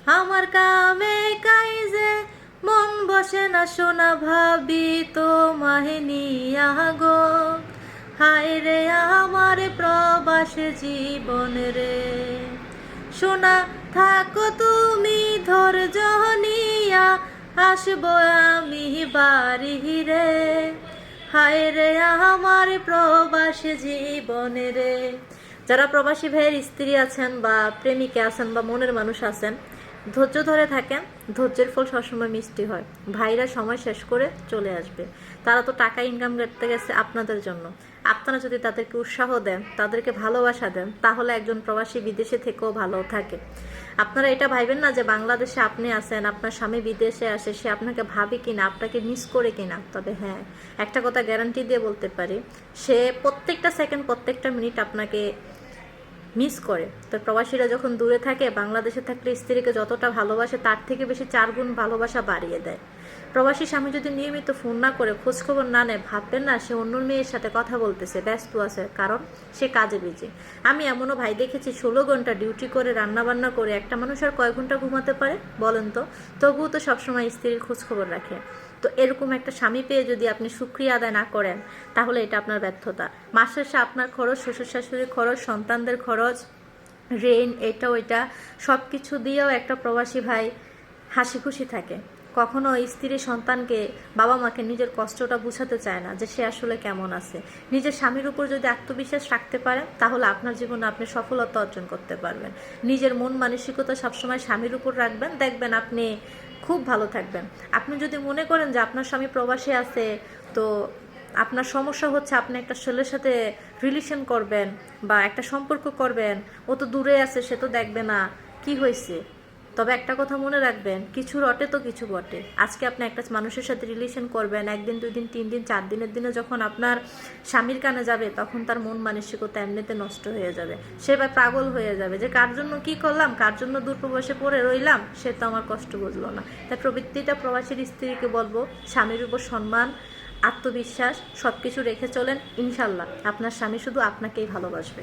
আমার কামে কাইজে মন বসে না সোনা, ভাবি তোমায় নিয়া গো। হায় রে আমার প্রবাস জীবন রে, সোনা থাকো তুমি ধৈর্য নিয়া, আসবো আমি বাড়ি রে। হায় রে আমার প্রবাস জীবন রে। যারা প্রবাসী ভাইয়ের স্ত্রী আছেন বা প্রেমিকা আছেন বা মনের মানুষ আছেন, ধৈর্য ধরে থাকেন, ধৈর্যের ফল সবসময় মিষ্টি হয়। ভাইরা সময় শেষ করে চলে আসবে। তারা তো টাকা ইনকাম করতে গেছে আপনাদের জন্য। আপনারা যদি তাদেরকে উৎসাহ দেন, তাদেরকে ভালোবাসা দেন, তাহলে একজন প্রবাসী বিদেশে থেকেও ভালো থাকে। আপনারা এটা ভাইবেন না যে বাংলাদেশে আপনি আছেন, আপনার স্বামী বিদেশে আসে, সে আপনাকে ভাবে কিনা, আপনাকে মিস করে কিনা। তবে হ্যাঁ, একটা কথা গ্যারান্টি দিয়ে বলতে পারি, সে প্রত্যেকটা সেকেন্ড, প্রত্যেকটা মিনিট আপনাকে মিস করে। তো প্রবাসীরা যখন দূরে থাকে, বাংলাদেশে থাকলে স্ত্রীকে যতটা ভালোবাসে তার থেকে বেশি 4 গুণ ভালোবাসা বাড়িয়ে দেয়। প্রবাসী স্বামী যদি নিয়মিত ফোন না করে, খোঁজখবর না নেয়, ভাববেন না সে অন্য মেয়ের সাথে কথা বলতেছে, ব্যস্ত আছে, কারণ সে কাজে বিজি। আমি এমনও ভাই দেখেছি 16 ঘন্টা ডিউটি করে, রান্নাবান্না করে, একটা মানুষ আর কয় ঘন্টা ঘুমাতে পারে বলেন তো? তবুও তো সবসময় স্ত্রীর খোঁজখবর রাখে। তো এরকম একটা স্বামী পেয়ে যদি আপনি শুকরিয়া আদায় না করেন, তাহলে এটা আপনার ব্যর্থতা। মাস শেষে আপনার খরচ, শ্বশুর শাশুড়ির খরচ, সন্তানদের খরচ, রেন্ট, এটা ওইটা সব কিছু দিয়েও একটা প্রবাসী ভাই হাসি খুশি থাকে। কখনো স্ত্রী সন্তানকে, বাবা মাকে নিজের কষ্টটা বুঝাতে চায় না যে সে আসলে কেমন আছে। নিজের স্বামীর উপর যদি আত্মবিশ্বাস রাখতে পারেন, তাহলে আপনার জীবনে আপনি সফলতা অর্জন করতে পারবেন। নিজের মন মানসিকতা সবসময় স্বামীর উপর রাখবেন, দেখবেন আপনি খুব ভালো থাকবেন। আপনি যদি মনে করেন যে আপনার স্বামী প্রবাসী আছে, তো আপনার সমস্যা হচ্ছে আপনি একটা ছেলের সাথে রিলেশন করবেন বা একটা সম্পর্ক করবেন, ও তো দূরে আছে, সে তো দেখবে না, কি হয়েছে? তবে একটা কথা মনে রাখবেন, কিছু রটে তো কিছু বটে। আজকে আপনি একটা মানুষের সাথে রিলেশন করবেন, 1 দিন 2 দিন 3 দিন 4 দিনের দিনে যখন আপনার স্বামীর কানে যাবে, তখন তার মন মানসিকতা এমনিতে নষ্ট হয়ে যাবে। সে বা পাগল হয়ে যাবে যে কার জন্য কি করলাম, কার জন্য দূর প্রবাসে পড়ে রইলাম, সে তো আমার কষ্ট বুঝলো না। তাই প্রবৃত্তিটা প্রবাসীর স্ত্রীকে বলবো, স্বামীর উপর সম্মান, আত্মবিশ্বাস সব কিছু রেখে চলেন। ইনশাল্লাহ আপনার স্বামী শুধু আপনাকেই ভালোবাসবে।